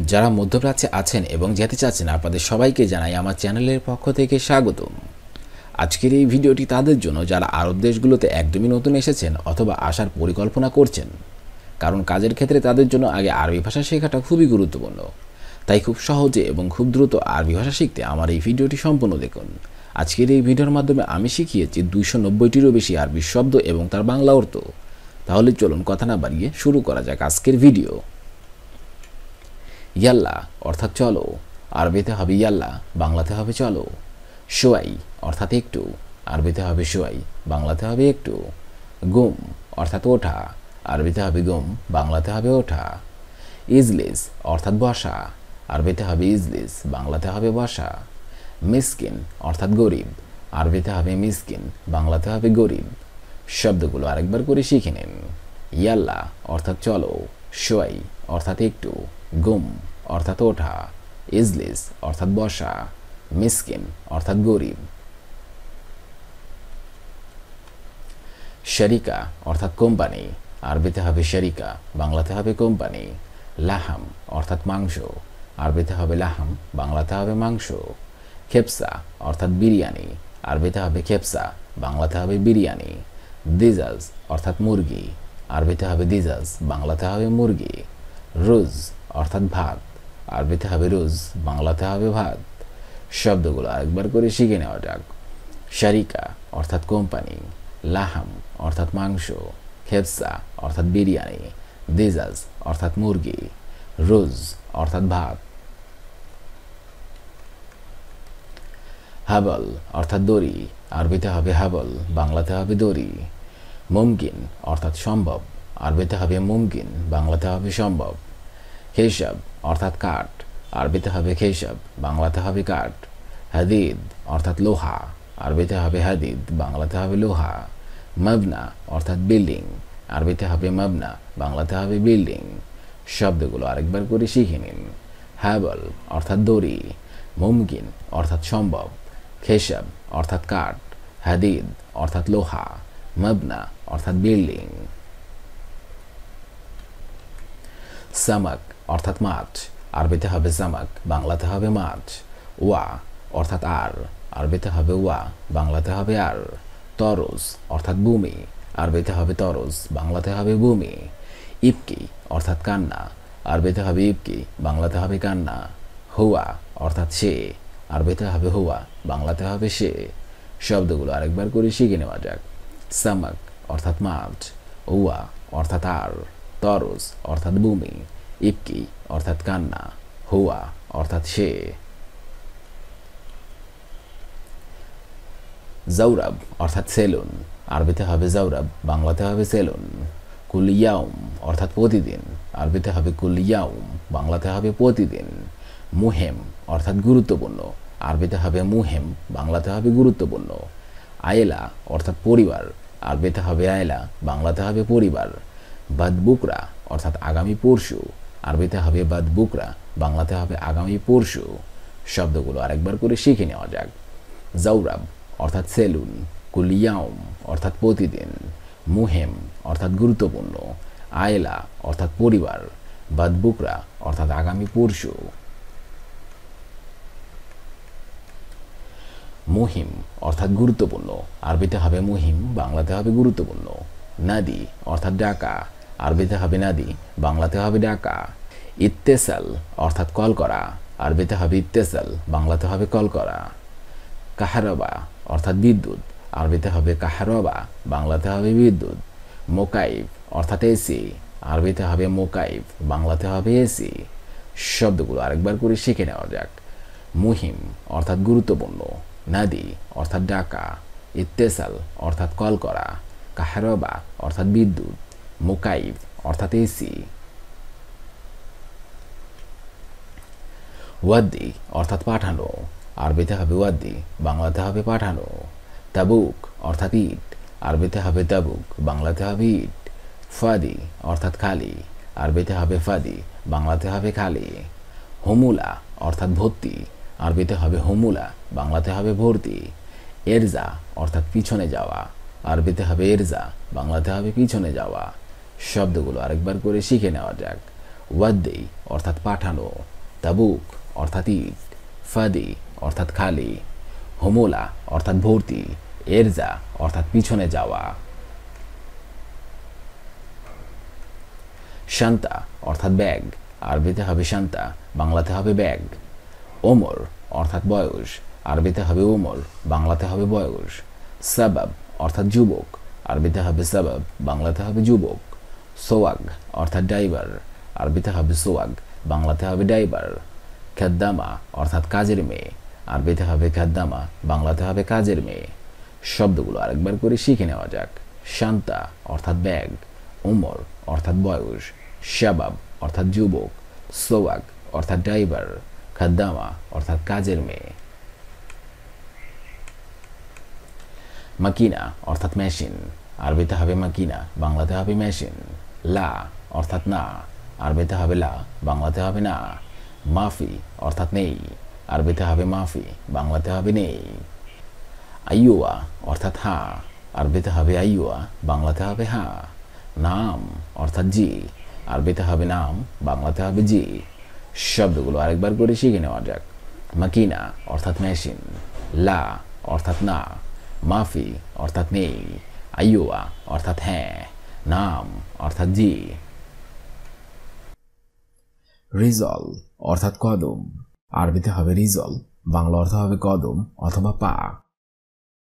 যারা মধ্যপ্রাচ্যে আছেন এবং যেতে চাচ্ছেন আপনাদের সবাইকে জানাই আমার চ্যানেলের পক্ষ থেকে স্বাগতম। আজকের এই ভিডিওটি তাদের জন্য যারা আরব দেশগুলোতে একদমই নতুন এসেছেন অথবা আসার পরিকল্পনা করছেন, কারণ কাজের ক্ষেত্রে তাদের জন্য আগে আরবি ভাষা শেখাটা খুবই গুরুত্বপূর্ণ। তাই খুব সহজে এবং খুব দ্রুত আরবি ভাষা শিখতে আমার এই ভিডিওটি সম্পূর্ণ দেখুন। আজকের এই ভিডিওর মাধ্যমে আমি শিখিয়েছি 290টিরও বেশি আরবি শব্দ এবং তার বাংলা অর্থ। তাহলে চলুন কথা না বাড়িয়ে শুরু করা যাক আজকের ভিডিও। ইয়াল্লা অর্থাৎ চলো, আরবিতে হবে ইয়াল্লা, বাংলাতে হবে চলো। শোয়াই অর্থাৎ একটু, আরবিতে হবে শোয়াই, বাংলাতে হবে একটু। গুম অর্থাৎ ওঠা, আরবিতে হবে গুম, বাংলাতে হবে ওঠা। ইজলিস অর্থাৎ বসা, আরবিতে হবে ইজলিস, বাংলাতে হবে বসা। মিসকিন অর্থাৎ গরিব, আরবিতে হবে মিসকিন, বাংলাতে হবে গরিব। শব্দগুলো আরেকবার করে শিখে নিন। ইয়াল্লা অর্থাৎ চলো, শোয়াই অর্থাৎ একটু, গুম অর্থাৎ ওঠা, ইজলিস অর্থাৎ বসা, মিসকিন অর্থাৎ গরিব। শরিকা অর্থাৎ কোম্পানি, আরবিতে হবে শরিকা, বাংলাতে হবে কোম্পানি। লাহাম অর্থাৎ মাংস, আরবিতে হবে লাহাম, বাংলাতে হবে মাংস। খেপসা অর্থাৎ বিরিয়ানি, আরবিতে হবে খেপসা, বাংলাতে হবে বিরিয়ানি। দিজাজ অর্থাৎ মুরগি, আরবিতে হবে দিজাজ, বাংলাতে হবে মুরগি। রুজ অর্থাৎ ভাত, আরবিতে হবে রুজ, বাংলাতে হবে ভাত। শব্দগুলো আরেকবার করে শিখে নেওয়া যাক। শরিকা অর্থাৎ কোম্পানি, লাহাম অর্থাৎ মাংস, খেপসা অর্থাৎ বিরিয়ানি, দিজাজ অর্থাৎ মুরগি, রুজ অর্থাৎ ভাত। হাবল অর্থাৎ দড়ি, আরবিতে হবে হাবল, বাংলাতে হবে দড়ি। মুমকিন অর্থাৎ সম্ভব, আরবিতে হবে মুমকিন, বাংলাতে হবে সম্ভব। খেসাব অর্থাৎ কাঠ, আরবিতে হবে খেসাব, বাংলাতে হবে কাঠ। হাদিদ অর্থাৎ লোহা, আরবিতে হবে হাদিদ, বাংলাতে হবে লোহা। মবনা অর্থাৎ বিল্ডিং, আরবিতে হবে মবনা, বাংলাতে হবে বিল্ডিং। শব্দগুলো আরেকবার করে শিখে নিন। হাবল অর্থাৎ দড়ি, মুমকিন অর্থাৎ সম্ভব, খেসাব অর্থাৎ কাঠ, হাদিদ অর্থাৎ লোহা, মবনা অর্থাৎ বিল্ডিং। সামাক অর্থাৎ মাছ, আরবিতে হবে সামাক, বাংলাতে হবে মাছ। ওয়া অর্থাৎ আর, আরবিতে হবে ওয়া, বাংলাতে হবে আর। তরজ অর্থাৎ ভূমি, আরবিতে হবে তরজ, বাংলাতে হবে ভূমি। ইবকি অর্থাৎ কান্না, আরবিতে হবে ইবকি, বাংলাতে হবে কান্না। হুয়া অর্থাৎ সে, আরবিতে হবে হুয়া, বাংলাতে হবে সে। শব্দগুলো আরেকবার করে শিখে নেওয়া যাক। সামাক অর্থাৎ মাছ, ওয়া অর্থাৎ আর, তরজ অর্থাৎ ভূমি, ইবকি অর্থাৎ কান্না, হুয়া অর্থাৎ সে। জৌরাব অর্থাৎ সেলুন, আরবিতে হবে জৌরাব, বাংলাতে হবে সেলুন। কুলিয়াউম অর্থাৎ প্রতিদিন, আরবিতে হবে কুলিয়াউম, বাংলাতে হবে প্রতিদিন। মুহেম অর্থাৎ গুরুত্বপূর্ণ, আরবিতে হবে মুহেম, বাংলাতে হবে গুরুত্বপূর্ণ। আয়েলা অর্থাৎ পরিবার, আরবিতে হবে আয়েলা, বাংলাতে হবে পরিবার। বাদবুকরা অর্থাৎ আগামী পরশু, আরবিতে হবে বাদবুকরা, বাংলাতে হবে আগামী পরশু। শব্দগুলো আরেকবার করে শিখে নেওয়া যাক। জৌরাব অর্থাৎ সেলুন, কুলিয়াউম অর্থাৎ প্রতিদিন, মুহেম অর্থাৎ গুরুত্বপূর্ণ, আয়েলা অর্থাৎ পরিবার, বাদবুকরা অর্থাৎ আগামী পরশু। মুহিম অর্থাৎ গুরুত্বপূর্ণ, আরবিতে হবে মুহিম, বাংলাতে হবে গুরুত্বপূর্ণ। নাদি অর্থাৎ ডাকা, আরবিতে হবে নাদি, বাংলাতে হবে ডাকা। ইত্তেসাল অর্থাৎ কল করা, আরবিতে হবে ইত্তেসাল, বাংলাতে হবে কল করা। কাহারবা অর্থাৎ বিদ্যুৎ, আরবিতে হবে কাহারবা, বাংলাতে হবে বিদ্যুৎ। মোকাইফ অর্থাৎ এসি, আরবিতে হবে মোকাইফ, বাংলাতে হবে এসি। শব্দগুলো আরেকবার করে শিখে নেওয়া যাক। মুহিম অর্থাৎ গুরুত্বপূর্ণ, নাদি অর্থাৎ ডাকা, ইত্তেসাল অর্থাৎ কল করা, কাহারবা অর্থাৎ বিদ্যুৎ, মোকাইফ অর্থাৎ এসি। ওয়াদ্দি অর্থাৎ পাঠানো, আরবিতে হবে ওয়াদ্দি, বাংলাতে হবে পাঠানো। তাবুক অর্থাৎ ইট, আরবিতে হবে তাবুক, বাংলাতে হবে ইট। ফাদি অর্থাৎ খালি, আরবিতে হবে ফাদি, বাংলাতে হবে খালি। হুমুলা অর্থাৎ ভর্তি, আরবিতে হবে হুমুলা, বাংলাতে হবে ভর্তি। এরজা অর্থাৎ পিছনে যাওয়া, আরবিতে হবে এরজা, বাংলাতে হবে পিছনে যাওয়া। শব্দগুলো আরেকবার করে শিখে নেওয়া যাক। ওয়াদ্দি অর্থাৎ পাঠানো, তাবুক অর্থাৎ ঈদ, ফাদি অর্থাৎ খালি, হুমুলা অর্থাৎ ভর্তি, এরজা অর্থাৎ পিছনে যাওয়া, শান্তা অর্থাৎ ব্যাগ, আরবিতে হবে শান্তা, বাংলাতে হবে ব্যাগ। ওমর অর্থাৎ বয়স, আরবিতে হবে ওমর, বাংলাতে হবে বয়স। সাবাব অর্থাৎ যুবক, আরবিতে হবে সাবাব, বাংলাতে হবে যুবক। সোয়াগ অর্থাৎ ড্রাইভার, আরবিতে হবে সোয়াগ, বাংলাতে হবে ড্রাইভার। খাদ্দামা অর্থাৎ কাজের মেয়ে, আরবিতে হবে খাদ্দামা, বাংলাতে হবে কাজের মেয়ে। শব্দগুলো আরেকবার করে শিখে নেওয়া যাক। শান্তা অর্থাৎ ব্যাগ, উমর অর্থাৎ বয়স, শাবাব অর্থাৎ যুবক, সোয়াগ অর্থাৎ ড্রাইভার, খাদ্দামা অর্থাৎ কাজের মেয়ে। মাকিনা অর্থাৎ মেশিন, আরবিতে হবে মাকিনা, বাংলাতে হবে মেশিন। লা অর্থাৎ না, আরবিতে হবে লা, বাংলাতে হবে না। মাফি অর্থাৎ নেই, আরবিতে হবে মাফি, বাংলাতে হবে নেই। আইয়ুয়া অর্থাৎ হ্যাঁ, আরবিতে হবে আইয়ুয়া, বাংলাতে হবে হ্যাঁ। নাম অর্থাৎ জি, আরবিতে হবে নাম, বাংলাতে হবে জি। শব্দগুলো আরেকবার করে শিখে নেওয়া যাক। মাকিনা অর্থাৎ মেশিন, লা অর্থাৎ না, মাফি অর্থাৎ নেই, আইয়ুয়া অর্থাৎ হ্যাঁ, নাম অর্থাৎ জি। রিজল অর্থাৎ কদম, আরবিতে হবে রিজল, বাংলা অর্থ হবে কদম অথবা পা।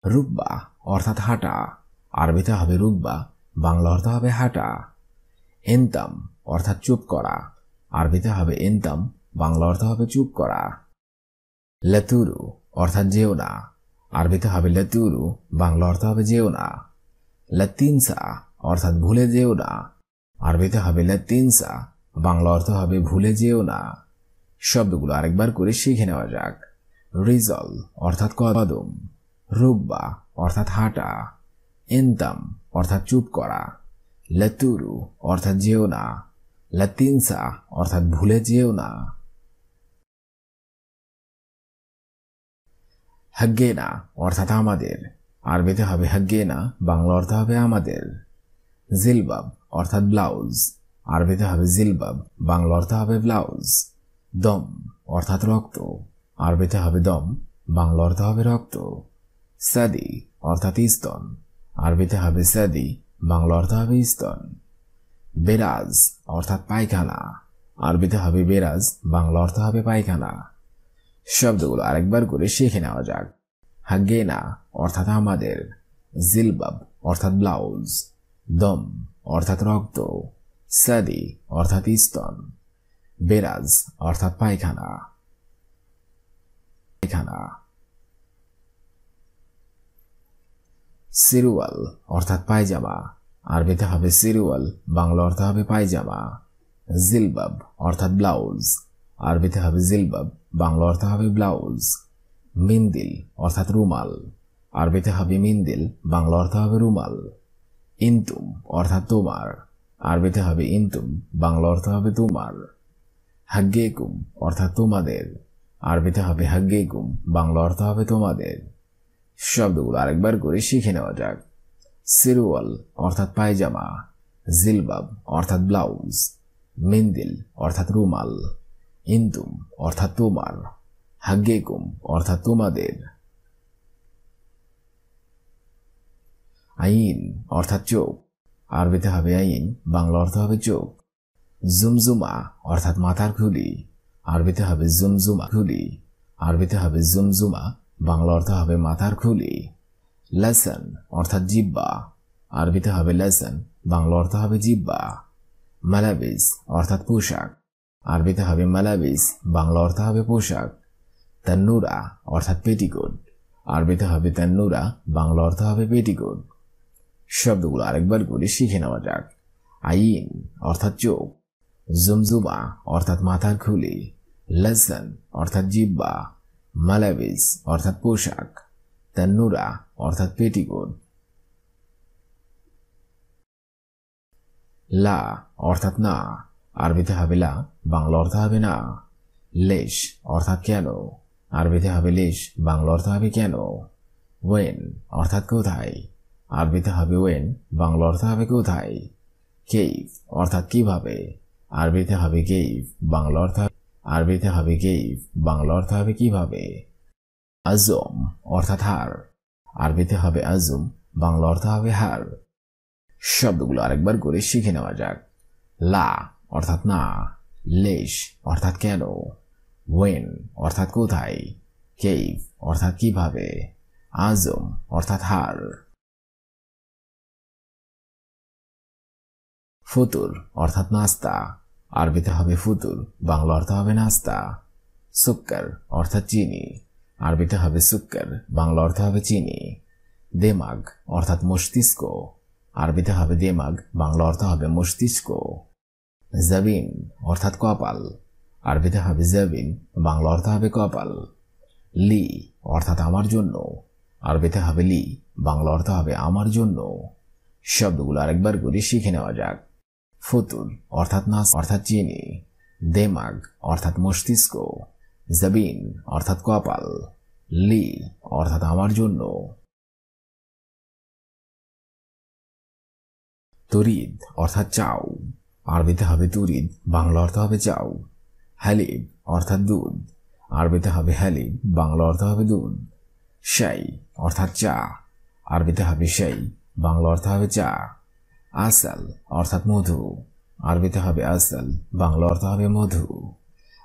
রুকবা অর্থাৎ হাঁটা, আরবিতে হবে রুকবা, বাংলা অর্থ হবে হাঁটা। এনতাম অর্থাৎ চুপ করা, আরবিতে হবে এনতাম, বাংলা অর্থ হবে চুপ করা। লাতুরু অর্থাৎ যেও না, আরবিতে হবে লাতুরু, বাংলা অর্থ হবে যেও না। লাতিনসা অর্থাৎ ভুলে যেও না, আরবিতে হবে লাতিনসা, বাংলা অর্থ হবে ভুলে যেও না। শব্দগুলো আরেকবার করে শিখে নেওয়া যাক। রিজল অর্থাৎ কদম, রুকবা অর্থাৎ হাঁটা, এনতাম অর্থাৎ চুপ করা, লাতুরু অর্থাৎ যেও না, লাতিনসা অর্থাৎ ভুলে যেও না। হাগ্গেনা অর্থাৎ আমাদের, আরবিতে হবে হাগ্গেনা, বাংলা অর্থ হবে আমাদের। জিলবাব অর্থাৎ ব্লাউজ, আরবিতে হবে জিলবাব, বাংলা অর্থ হবে ব্লাউজ। দম অর্থাৎ রক্ত, আরবিতে হবে দম, বাংলা অর্থ হবে রক্ত। সাদি অর্থাৎ স্তন, আরবিতে হবে সাদি, বাংলা অর্থ হবে স্তন। বেরাজ অর্থাৎ পায়খানা, আরবিতে হবে বেরাজ, বাংলা অর্থ হবে পায়খানা। শব্দগুলো আরেকবার করে শিখে নেওয়া যাক। হাগ্গেনা অর্থাৎ আমাদের, জিলবাব অর্থাৎ ব্লাউজ, দম অর্থাৎ রক্ত, সাদি অর্থাৎ স্তন, বেরাজ অর্থাৎ পায়খানা। সিরুয়াল অর্থাৎ পায়জামা, আরবিতে হবে সিরুয়াল, বাংলা অর্থ হবে পায়জামা। জিলবাব অর্থাৎ ব্লাউজ, আরবিতে হবে জিলবাব, বাংলা অর্থ হবে ব্লাউজ। মিন্দিল অর্থাৎ রুমাল, আরবিতে হবে মিন্দিল, বাংলা অর্থ হবে রুমাল। ইন্তুম অর্থাৎ তোমার, আরবিতে হবে ইন্তুম, বাংলা অর্থ হবে তোমার। হাগ্গেকুম অর্থাৎ তোমাদের, আরবিতে হবে হাগ্গেকুম, বাংলা অর্থ হবে তোমাদের। শব্দগুলো আরেকবার করে শিখে নেওয়া যাক। সিরুয়াল অর্থাৎ পায়জামা, জিলবাব অর্থাৎ ব্লাউজ, মিন্দিল অর্থাৎ রুমাল, ইন্তুম অর্থাৎ তোমার, হাগ্গেকুম অর্থাৎ তোমাদের। আইন অর্থাৎ চোখ, আরবিতে হবে আইন, বাংলা অর্থ হবে চোখ। জুমজুমা অর্থাৎ মাথার খুলি, আরবিতে হবে জুমজুমা খুলি, আরবিতে হবে জুমজুমা, বাংলা অর্থ হবে মাথার খুলি। লাসান অর্থাৎ জিব্বা, আরবিতে হবে লাসান, বাংলা অর্থ হবে জিব্বা। মালাবিস অর্থাৎ পোশাক, আরবিতে হবে মালাবিস, বাংলা অর্থ হবে পোশাক। তান্নুরা অর্থাৎ পেটিকোট, আরবিতে হবে তান্নুরা, বাংলা অর্থ হবে পেটিকোট। শব্দগুলো আরেকবার করে শিখে নেওয়া যাক। আইন অর্থাৎ চোখ, জুমজুমা অর্থাৎ মাথার খুলি, লাসান অর্থাৎ জিব্বা, মালাবিস অর্থাৎ পোশাক, তান্নুরা অর্থাৎ পেটিকোট। লা অর্থাৎ না, আরবিতে হবে লা, বাংলা অর্থ হবে না। লেশ অর্থাৎ কেন, আরবিতে হবে লেশ, বাংলা অর্থ হবে কেন। ওয়েন অর্থাৎ কোথায়, আরবিতে হবে ওয়েন, বাংলা অর্থ হবে কোথায়। কেইফ অর্থাৎ কিভাবে, আরবিতে হবে কেইফ, বাংলা অর্থ আরবিতে হবে কেইফ, বাংলা অর্থ হবে কিভাবে। আজম অর্থাৎ হার, আরবিতে হবে আজম, বাংলা অর্থ হবে হার। শব্দগুলো আরেকবার করে শিখে নেওয়া যাক। লা অর্থাৎ না, লেশ অর্থাৎ কেন, ওয়েন অর্থাৎ কোথায়, কেইফ অর্থাৎ কিভাবে, আজম অর্থাৎ হার। ফুতুর অর্থাৎ নাস্তা, আরবিতে হবে ফুতুর, বাংলা অর্থ হবে নাস্তা। সুক্কার অর্থাৎ চিনি, আরবিতে হবে সুক্কার, বাংলা অর্থ হবে চিনি। দেমাগ অর্থাৎ মস্তিষ্ক, আরবিতে হবে দেমাগ, বাংলা অর্থ হবে মস্তিষ্ক। জাবিন অর্থাৎ কপাল, আরবিতে হবে জাবিন, বাংলা অর্থ হবে কপাল। লি অর্থাৎ আমার জন্য, আরবিতে হবে লি, বাংলা অর্থ হবে আমার জন্য। শব্দগুলো আরেকবার করে শিখে নেওয়া যাক। ফুতুর অর্থাৎ নাস অর্থাৎ চিনি, দেমাগ অর্থাৎ মস্তিষ্ক, জাবিন অর্থাৎ কপাল, লি অর্থাৎ আমার জন্য। তুরিদ অর্থাৎ চাও, আরবিতে হবে তুরিদ, বাংলা অর্থ হবে চাও। হালিব অর্থাৎ দুধ, আরবিতে হবে হালিব, বাংলা অর্থ হবে দুধ। শাই অর্থাৎ চা, আরবিতে হবে শাই, বাংলা অর্থ হবে চা। আসাল অর্থাৎ মধু, আরবিতে হবে আসাল, বাংলা অর্থ হবে মধু।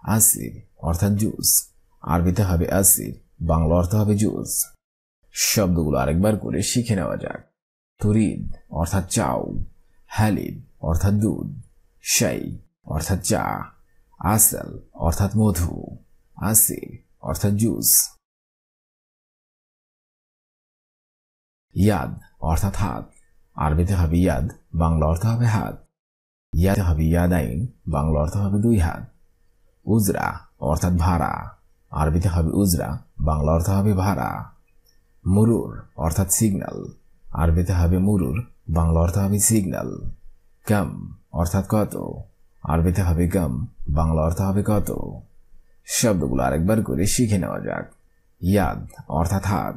আসির অর্থাৎ জুস, আরবিতে হবে আসির, বাংলা অর্থ হবে জুস। শব্দগুলো আরেকবার করে শিখে নেওয়া যাক। তুরিদ অর্থাৎ চাও, হালিব অর্থাৎ দুধ, শাই অর্থাৎ চা, আসাল অর্থাৎ মধু, আসির অর্থাৎ জুস। ইয়াদ অর্থাৎ হাত, আরবিতে হবে ইয়াদ, বাংলা অর্থ হবে হাত। ইয়াদ হবে ইয়াদাইন, বাংলা অর্থ হবে দুই হাত। উজরা অর্থাৎ ভাড়া, আরবিতে হবে উজরা, বাংলা অর্থ হবে ভাড়া। মুরুর অর্থাৎ সিগন্যাল, আরবিতে হবে মুরুর, বাংলা অর্থ হবে সিগন্যাল। কাম অর্থাৎ কত, আরবিতে হবে কাম, বাংলা অর্থ হবে কত। শব্দগুলো আরেকবার করে শিখে নেওয়া যাক। ইয়াদ অর্থাৎ হাত,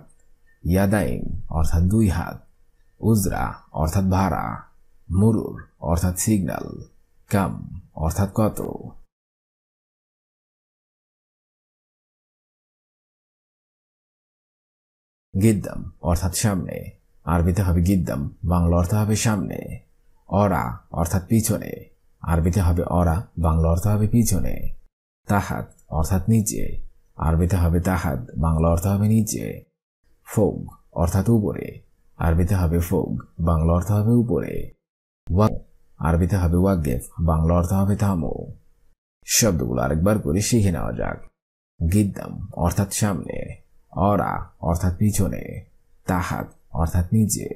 ইয়াদাইন অর্থাৎ দুই হাত, উজরা অর্থাৎ ভাড়া, মুরুর অর্থাৎ সিগন্যাল, কাম অর্থাৎ কত। গিদ্দাম অর্থাৎ সামনে, আরবিতে হবে গিদ্দাম, বাংলা অর্থ হবে সামনে। অরা অর্থাৎ পিছনে, আরবিতে হবে অরা, বাংলা অর্থ হবে পিছনে। তাহাত অর্থাৎ নিচে, আরবিতে হবে তাহাত, বাংলা অর্থ হবে নিচে। ফোগ অর্থাৎ উপরে, আরবিতে হবে ফোগ, বাংলা অর্থ হবে উপরে। ওয়াক আরবিতে হবে ওয়াকগেফ, বাংলা অর্থ হবে থামো। শব্দগুলো আরেকবার করে শিখে নেওয়া যাক। গিদ্দাম অর্থাৎ সামনে, অরা অর্থাৎ পিছনে, তাহাত অর্থাৎ নিচে,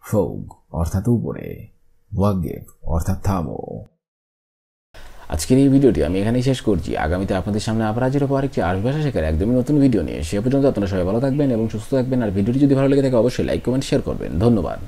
ফোগ অর্থাৎ উপরে, ওয়াকগেফ অর্থাৎ থামো। আজকের এই ভিডিওটি আমি এখানেই শেষ করছি। আগামীতে আপনাদের সামনে আবার হাজির হবো আরেকটি আরবি ভাষা শেখার একদমই নতুন ভিডিও নিয়ে। সে পর্যন্ত আপনারা সবাই ভালো থাকবেন এবং সুস্থ থাকবেন। আর ভিডিওটি যদি ভালো লেগে থাকে অবশ্যই লাইক, কমেন্ট, শেয়ার করবেন। ধন্যবাদ।